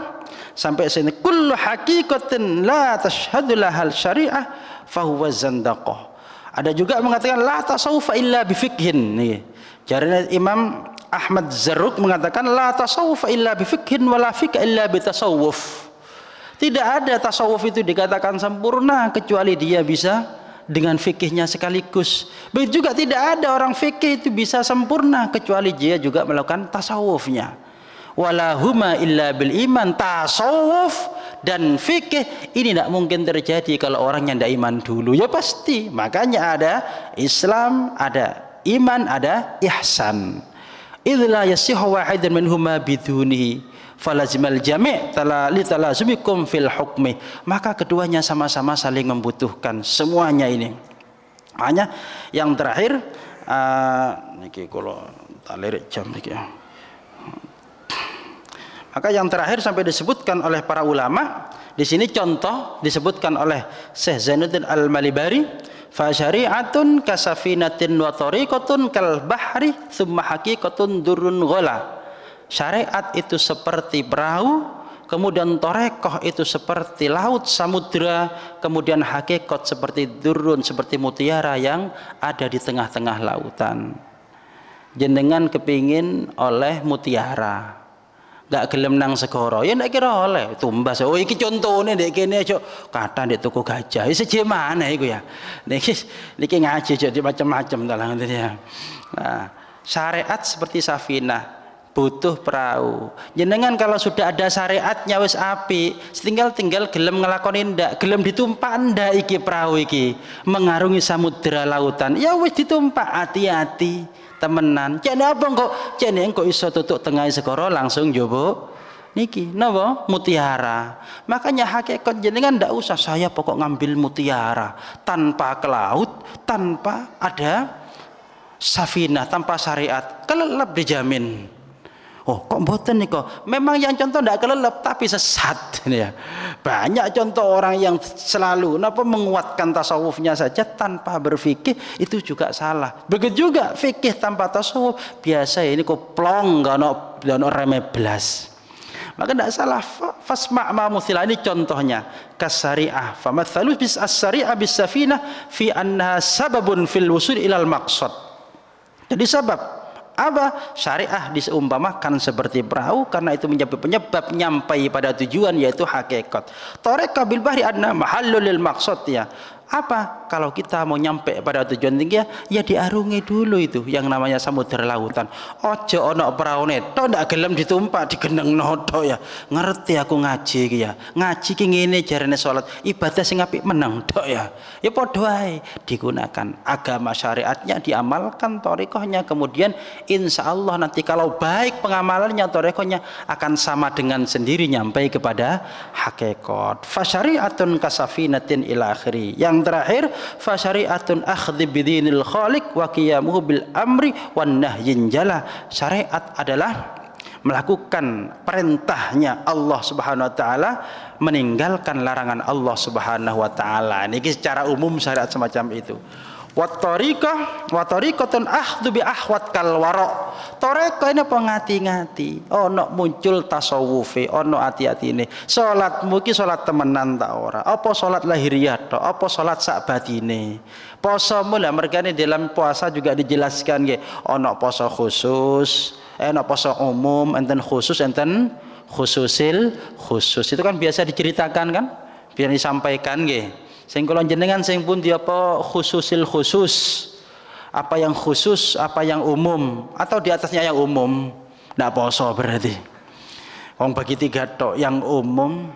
A: sampai sini, kullu haqiqatin la tashhadu lahal syariah fahuwa zandaqah. Ada juga mengatakan la tasawuf illa bifikhin. Jarane Imam Ahmad Zarruq mengatakan la tasawuf illa bifikhin wala fiqh illa bitasawuf. Tidak ada tasawuf itu dikatakan sempurna kecuali dia bisa dengan fikihnya sekaligus. Begitu juga tidak ada orang fikih itu bisa sempurna kecuali dia juga melakukan tasawufnya. Walahuma illa bil iman. Tasawuf dan fikih ini tidak mungkin terjadi kalau orang yang tidak iman dulu. Ya pasti. Makanya ada Islam, ada iman, ada ihsan. Idza yasihu wahidun minhuma bidunihi falazimal jami' li talazumikum fil hukmi. Maka keduanya sama-sama saling membutuhkan semuanya ini. Hanya yang terakhir niki kula talirik jam niki. Maka yang terakhir sampai disebutkan oleh para ulama di sini contoh disebutkan oleh Syekh Zainuddin Al-Malibari, fa syari'atun kasafinatin wa tariqatun kal bahri tsumma haqiqatun durrun ghala. Syariat itu seperti perahu, kemudian torekoh itu seperti laut, samudra, kemudian hakikat seperti durun, seperti mutiara yang ada di tengah-tengah lautan. Jenengan kepingin oleh mutiara, gak gelem nang segara, ya ndak kira oleh tumbas. Oh iki contone ndek kene aja kata ndek toko gajah. Iki seje mana iku ya. Niki ngaji jadi macam-macam dalah ngoten ya. Nah, syariat seperti safinah, butuh perahu. Jenengan kalau sudah ada syariatnya wis api, tinggal gelem ngelakoni ndak, gelem ditumpak ndak iki perahu iki mengarungi samudra lautan. Ya wis ditumpak, hati-hati temenan. Jane apa kok jane engko iso tutuk tengah segara langsung jowo niki napa mutiara. Makanya hakikat jenengan ndak usah saya pokok ngambil mutiara tanpa ke laut, tanpa ada safinah, tanpa syariat, kelelep dijamin. Oh kok mboten nih kok? Memang yang contoh tidak kelelep tapi sesat ya. Banyak contoh orang yang selalu menguatkan tasawufnya saja tanpa berfikih, itu juga salah. Begitu juga fikih tanpa tasawuf biasa ini kok plong gak ono remeh blas. Maka tidak salah. Fasma' ma muthila, ini contohnya kasari'ah. Famathalu bis as-sari'ah bis safinah fi annaha sababun fil wusul ilal maqsad. Jadi sebab apa? Syariah diseumpamakan seperti perahu karena itu menjadi penyebab nyampai pada tujuan, yaitu hakikat. Tariqah bil bahri anna mahallul lil maqsad, ya. Apa? Kalau kita mau nyampe pada tujuan tinggi, ya diarungi dulu itu yang namanya samudra lautan. Ojo ono peraune tok ndak gelem ditumpak digeneng noto, ya. Ngerti aku ngaji iki, ya. Ngaji ki ngene jarane salat, ibadah sing apik meneng tok, ya. Ya padha ae, digunakan agama syariatnya, diamalkan thariqahnya, kemudian insya Allah nanti kalau baik pengamalannya, thariqahnya akan sama dengan sendiri nyampai kepada hakikat. Fasyari'atun kasafinatin ila akhiri. Yang terakhir, fasyari'atun akhdhi bidinil khaliq wa qiyamuhu bil amri wan nahyin jala. Syariat adalah melakukan perintahnya Allah Subhanahu wa taala, meninggalkan larangan Allah Subhanahu wa taala. Ini secara umum syariat semacam itu. Wa tariqatun akhdhu bi ahwat kal wara. Thariqah ini pengati-ngati. Ono muncul tasawufe, ono ati-atine. Salatmu ki salat temenan ta ora? Apa salat lahiriah tok? Apa salat sak batine? Posomu lah, mergane dalam puasa juga dijelaskan nggih, ono poso khusus, ono poso umum, enten khusus, enten khususil khusus. Itu kan biasa diceritakan kan? Biar disampaikan nggih. Sing kula jenengan sing pundi apa khususil khusus, apa yang khusus, apa yang umum, atau di atasnya yang umum, ndak poso berarti. Wong bagi tiga tok, yang umum,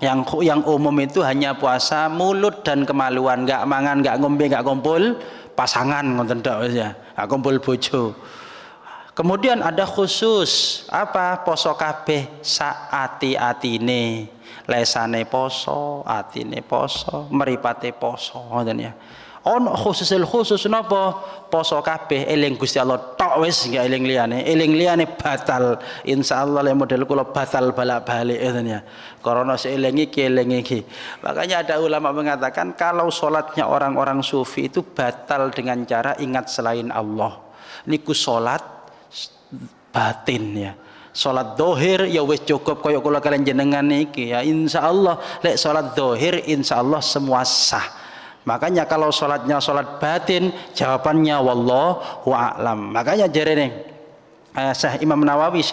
A: yang umum itu hanya puasa mulut dan kemaluan, nggak mangan, nggak ngombe, nggak kumpul pasangan, ngoten tok wis ya, nggak kumpul bojo. Kemudian ada khusus, apa? Poso kabeh saati-atine, lesane poso, atine poso, mripate poso, ngoten ya. Ono khususil khusus napa? Poso kabeh eling Gusti Allah tok wis, nggak eling liyane. Eling liyane batal. Insyaallah le model kula batal balak-balik ngoten ya. Karena seeling iki eling iki. Makanya ada ulama mengatakan kalau salatnya orang-orang sufi itu batal dengan cara ingat selain Allah. Niku salat batin, ya. Salat dohir ya wis cukup kaya kula kalian jenengan niki, ya. Insyaallah lek salat dohir insyaallah semua sah. Makanya kalau salatnya salat batin, jawabannya wallahu a'lam. Makanya jarene Syekh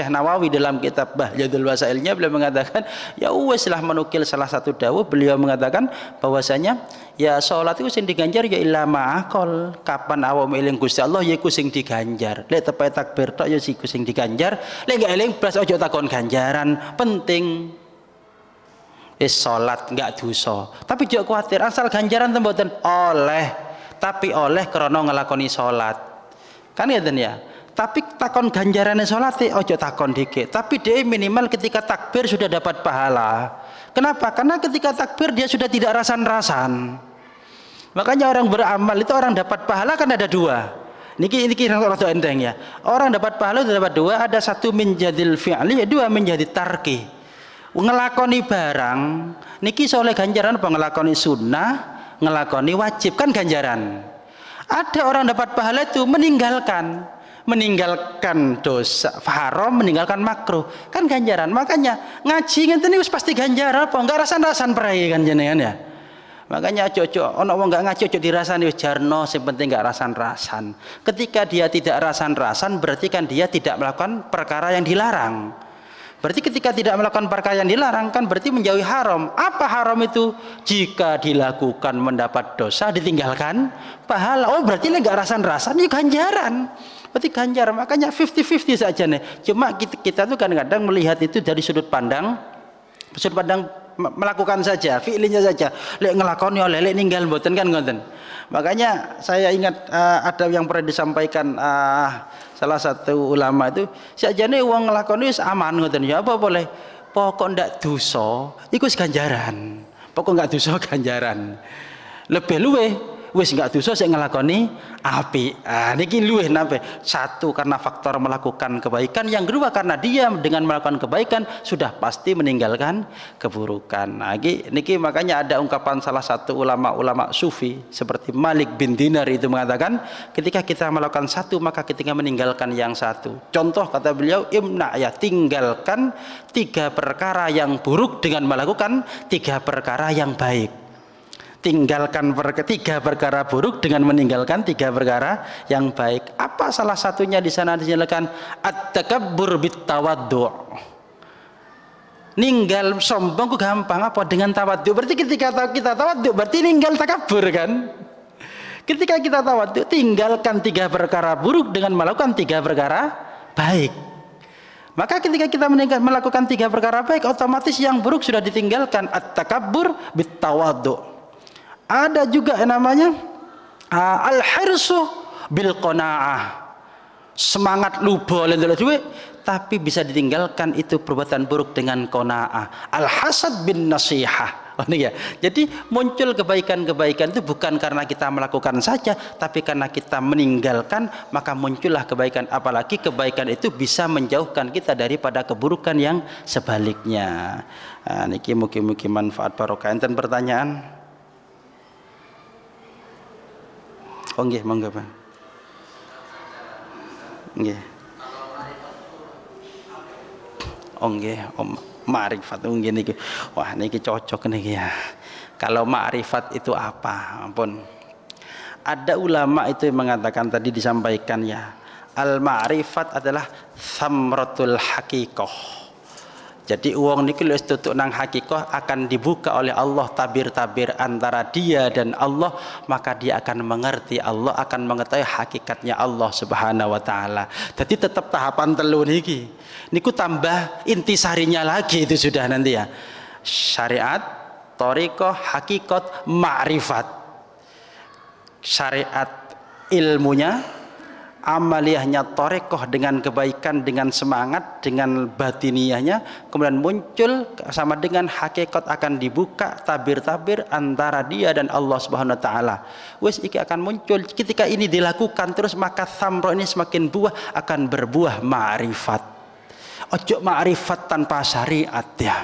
A: Nawawi dalam kitab Bahjadul Wasailnya beliau mengatakan, ya wis lah menukil salah satu dawuh beliau mengatakan bahwasanya ya salat itu sing diganjar ya illa ma'aqal. Kapan awam eling Gusti Allah ya iku sing diganjar. Lek tepe takbir tok ya iku sing diganjar. Lek gak eling blas aja takon ganjaran. Penting salat enggak dosa. Tapi jangan khawatir asal ganjaran mboten oleh, tapi oleh krana nglakoni salat. Kan ngeten ya. Tapi takon ganjarannya sholat ojo takon dikit, tapi dia minimal ketika takbir sudah dapat pahala. Kenapa? Karena ketika takbir dia sudah tidak rasan-rasan. Makanya orang beramal itu orang dapat pahala kan ada dua. Niki rada enteng ya. Orang dapat pahala itu dapat dua, ada satu menjadil fi'li, dua menjadi tarki. Ngelakoni barang niki soleh ganjaran apa ngelakoni sunnah, ngelakoni wajib kan ganjaran. Ada orang dapat pahala itu meninggalkan dosa haram, meninggalkan makruh kan ganjaran. Makanya ngaji ngenten wis pasti ganjaran apa enggak rasan-rasan perai kan jenengan ya. Makanya ojo ono wong enggak ngaji ojo dirasani wis jarno, sing penting enggak rasan-rasan. Ketika dia tidak rasan-rasan berarti kan dia tidak melakukan perkara yang dilarang. Berarti ketika tidak melakukan perkara yang dilarang kan berarti menjauhi haram. Apa haram itu? Jika dilakukan mendapat dosa, ditinggalkan pahala. Oh berarti enggak rasan-rasan ya ganjaran. Berarti ganjar, makanya 50-50 saja nih. Cuma kita tuh kadang-kadang melihat itu dari sudut pandang melakukan saja, fi'linya saja. Lek ngelakoni oleh lek ninggal mboten kan ngoten. Makanya saya ingat ada yang pernah disampaikan salah satu ulama itu, sakjane wong ngelakoni wis aman ngoten ya apa boleh. Pokok ndak dosa iku wis ganjaran. Pokok enggak dosa ganjaran. Lebih luwe wis enggak dosa sik nglakoni apik. Niki luwih napa? Satu karena faktor melakukan kebaikan, yang kedua karena dia dengan melakukan kebaikan sudah pasti meninggalkan keburukan. Niki makanya ada ungkapan salah satu ulama-ulama sufi seperti Malik bin Dinar itu mengatakan, ketika kita melakukan satu maka ketika meninggalkan yang satu. Contoh kata beliau, imna, ya tinggalkan 3 perkara yang buruk dengan melakukan 3 perkara yang baik. Tinggalkan 3 perkara buruk dengan meninggalkan 3 perkara yang baik. Apa salah satunya di sana dijelaskan? At-takabbur bit-tawaddu'. Ninggal sombong ku gampang apa? Dengan tawaddu. Berarti ketika kita tawaddu berarti ninggal takabur kan? Ketika kita tawaddu tinggalkan 3 perkara buruk dengan melakukan 3 perkara baik. Maka ketika kita melakukan 3 perkara baik, otomatis yang buruk sudah ditinggalkan. At-takabbur bit-tawaddu'. Ada juga yang namanya al-hirsu bil qanaah. Semangat luba lentur duit tapi bisa ditinggalkan itu perbuatan buruk dengan qanaah. Al-hasad bin nasihah. Ya. Jadi muncul kebaikan-kebaikan itu bukan karena kita melakukan saja, tapi karena kita meninggalkan maka muncullah kebaikan. Apalagi kebaikan itu bisa menjauhkan kita daripada keburukan yang sebaliknya. Niki mugi-mugi manfaat barokah. Enten pertanyaan? Oh nggih, monggo Pak. Nggih. Oh nggih, ma'rifat nggih niki. Wah, niki cocok niki ya. Kalau ma'rifat itu apa? Ampun. Ada ulama itu yang mengatakan tadi disampaikan ya. Al-ma'rifat adalah thamratul haqiqah. Jadi uang niki wis tutuk nang hakikah akan dibuka oleh Allah tabir-tabir antara dia dan Allah, maka dia akan mengerti Allah, akan mengetahui hakikatnya Allah Subhanahu wa taala. Jadi tetap tahapan telu niki. Niku tambah intisarinya lagi itu sudah nanti ya. Syariat, thariqah, hakikat, ma'rifat. Syariat ilmunya, amaliyahnya thariqah dengan kebaikan, dengan semangat, dengan batiniyahnya, kemudian muncul sama dengan hakikat akan dibuka tabir-tabir antara dia dan Allah Subhanahu wa taala. Wis iki akan muncul ketika ini dilakukan terus maka thamra ini semakin buah akan berbuah ma'rifat. Ojo ma'rifat tanpa syariat ya.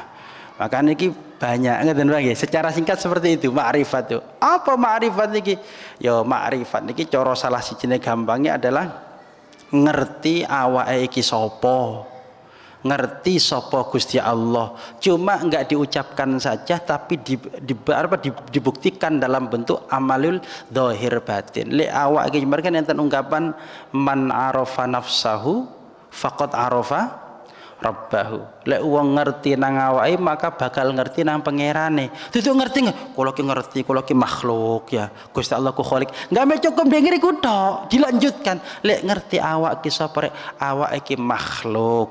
A: Maka niki banyak ngeten lagi. Secara singkat seperti itu ma'rifat itu. Apa ma'rifat niki? Ya ma'rifat niki cara salah sijine gampangnya adalah ngerti awake iki sapa. Ngerti sapa Gusti Allah. Cuma enggak diucapkan saja tapi dibuktikan dalam bentuk amalul zahir batin. Lek awak iki kan enten ungkapan man arafa nafsahu faqad arafa Rabbahu. Lek wong ngerti nang awake maka bakal ngerti nang pangerane. Duduk ngerti kula ki makhluk ya. Gusti Allah ku khalik. Enggak cukup dengeri ku tok, dilanjutkan. Lek ngerti awak ki sapa rek? Awak iki makhluk.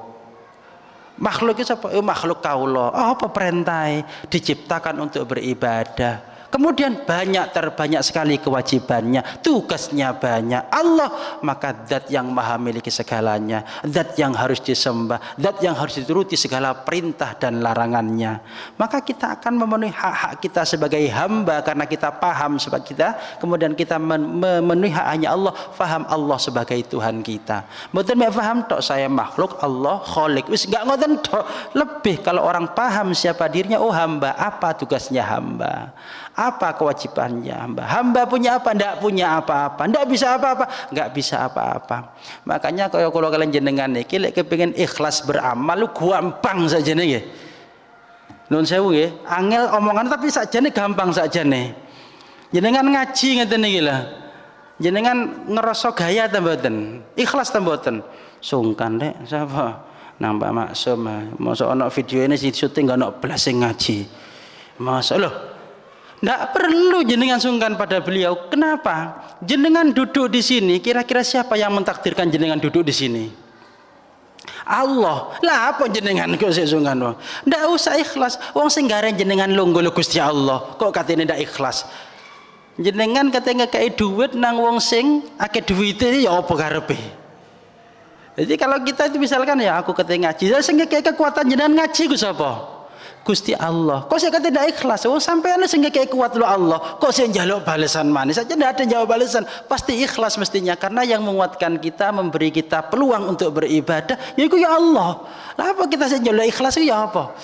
A: Makhluk ki sapa? Makhluk kaula. Apa perintahe? Diciptakan untuk beribadah. Kemudian terbanyak sekali kewajibannya, tugasnya banyak. Allah maka zat yang maha miliki segalanya, zat yang harus disembah, zat yang harus dituruti segala perintah dan larangannya. Maka kita akan memenuhi hak-hak kita sebagai hamba karena kita paham sebagai kita, kemudian kita memenuhi hak hanya Allah, paham Allah sebagai Tuhan kita. Mboten mek paham tok saya makhluk, Allah khalik. Wis enggak ngoten tok. Lebih kalau orang paham siapa dirinya, oh hamba, apa tugasnya hamba? Apa kewajibannya hamba? Hamba punya apa? Tidak punya apa-apa. Tidak bisa apa-apa. Tidak bisa apa-apa. Makanya kalau kalian jenengan niki lek kepengin ikhlas beramal lu gampang saja nih. Nun sewu nggih, angel omongan tapi sakjane gampang sakjane. Jenengan ngaji ngeten niki lah. Jenengan ngerasa gaya ta mboten? Ikhlas ta mboten? Sungkan rek sapa? Nambah maksum. Mosok ana video ini syuting gak ono blas sing ngaji. Masa loh. Tidak perlu jenengan sungkan pada beliau. Kenapa? Jenengan duduk di sini, kira-kira siapa yang mentakdirkan jenengan duduk di sini? Allah. Lah apa jenengan kok sik sungkan? Tidak usah ikhlas. Wong sing garen jenengan lungguh Gusti Allah. Kok katene ndak ikhlas? Jenengan katanya kayak duit nang wong sing akeh duwite ya apa karepe? Jadi kalau kita itu misalkan ya aku katanya ngaji, sing kayak kekuatan jenengan ngaji ku sapa? Gusti Allah. Kok saya kata tidak ikhlas? Oh sampai anda sehingga kayak kuat lo Allah. Kok saya jaluk balasan manis saja tidak ada jawab balasan. Pasti ikhlas mestinya karena yang menguatkan kita, memberi kita peluang untuk beribadah, yaitu ya Allah. Lah apa kita saya jaluk ikhlas itu ya apa?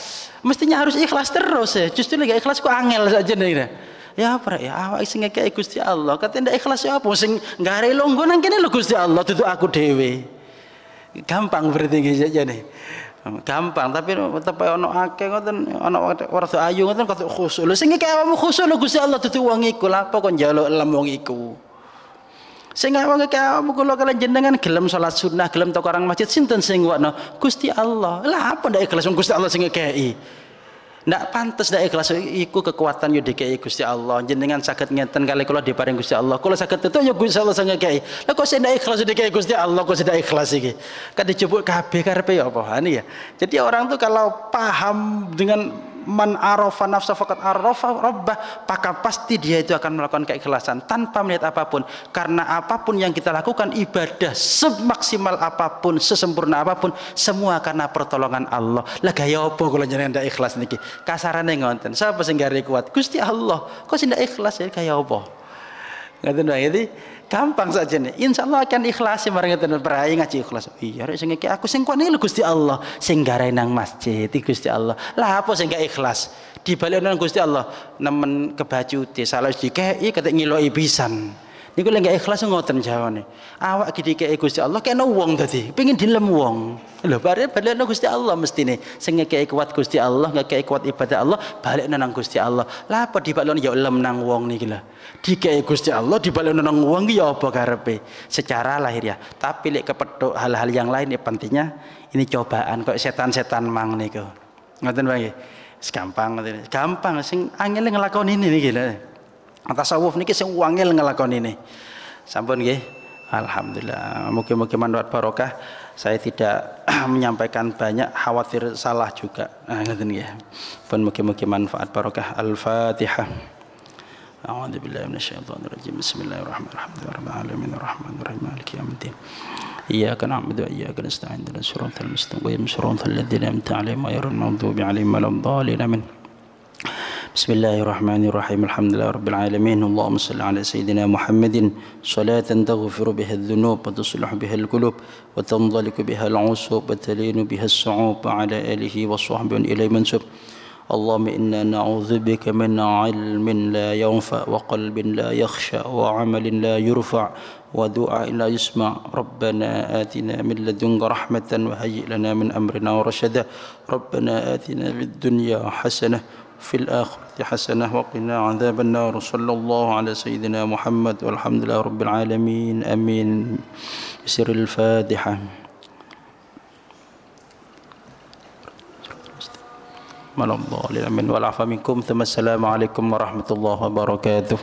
A: Mestinya harus ikhlas terus ya. Justru lagi ikhlas kok angel saja nih. Ya apa ya awak sing ngekeki Gusti Allah. Kata ndak ikhlas ya apa sing gare longgo nang kene lho Gusti Allah duduk aku dhewe. Gampang berarti saja nih. Gampang tapi ono akeh ngoten ono warga ayu ngoten kok khusyuk. Lho sing ngekeki awakmu khusyuk lho Gusti Allah duduk wong iku. Lha apa kok njaluk lem wong iku. Sing awak ngekeki awakmu kula kalian jenengan gelem salat sunah, gelem tok orang masjid sinten sing wakno? Gusti Allah. Lah apa ndak ikhlas wong Gusti Allah sing ngekeki? Ndak pantes ndak ikhlas iku kekuatan yo dikei Gusti Allah. Jenengan saged ngeten kali kula diparing Gusti Allah. Kula saged tetu yo Gusti Allah sing ngekei. Lah kok ndak ikhlas dikei Gusti Allah kok ndak ikhlas iki. Kan dijupuk kabeh karepe ya apa ya. Jadi orang tuh kalau paham dengan man arafa nafsa faqad arafa rabbah, maka pasti dia itu akan melakukan keikhlasan tanpa melihat apapun. Karena apapun yang kita lakukan ibadah semaksimal apapun, sesempurna apapun, semua karena pertolongan Allah. Lah gaya apa kula jenengan ndak ikhlas niki? Kasarane ngoten. Sapa sing gare kuat? Gusti Allah. Kok sing ndak ikhlas ya kaya apa? Ngoten wae. Jadi gampang saja nih. Insyaallah akan ikhlas marang ngeten perai ngaji ikhlas. Iya rek sing iki aku sing kuat niku Gusti Allah, sing gare nang masjid iki Gusti Allah. Lah apa sing gak ikhlas? Dibalik nang Gusti Allah nemen kebajute salah dikeki ketek ngiloki pisan. Niku lek gak ikhlas ngoten jawane. Awak iki dikeki Gusti Allah kena wong dadi, pengin dilem wong. Lho bare balik nang Gusti Allah mestine. Sing ngekeki kuat Gusti Allah, ngekeki kuat ibadah Allah, balik nang Gusti Allah. Lah apa dibalik ya lem nang wong niki lho. Dikei Gusti Allah dibalik nang wong ki ya apa karepe secara lahir ya. Tapi lek kepethuk hal-hal yang lain ya pentingnya ini cobaan kok setan-setan mang niku. Ngoten wae. Gampang ngoten. Gampang sing angel nglakoni niki lho. Tasawuf niki sing angel nglakoni ini. Sampun nggih. Alhamdulillah. Mugi-mugi manfaat barokah. Saya tidak menyampaikan banyak khawatir salah juga. Ngoten nggih. Pun mugi-mugi manfaat barokah. Al-Fatihah. أعوذ بالله من الشيطان الرجيم بسم الله الرحمن الرحيم رب العالمين الرحمن الرحيم مالك يوم الدين إياك نعبد وإياك نستعين اهدنا الصراط المستقيم صراط الذين أنعمت عليهم غير المغضوب عليهم ولا الضالين آمين بسم الله الرحمن الرحيم الحمد لله رب العالمين اللهم صل على سيدنا محمد صلاة تغفر بها الذنوب وتصلح بها القلوب وتنضلق بها العصوب وتلين بها الصعوب وعلى آله وصحبه إليه منسوب اللهم إنا نعوذ بك من علم لا ينفع وقلب لا يخشى وعمل لا يرفع ودعاء لا يسمع ربنا آتنا من لدنك رحمة وهيئ لنا من أمرنا رشدا ربنا آتنا في الدنيا حسنة في الآخرة حسنة وقنا عذاب النار صلى الله على سيدنا محمد والحمد لله رب العالمين آمين بسر الفاتحة والعفو منكم ثم السلام عليكم ورحمة الله وبركاته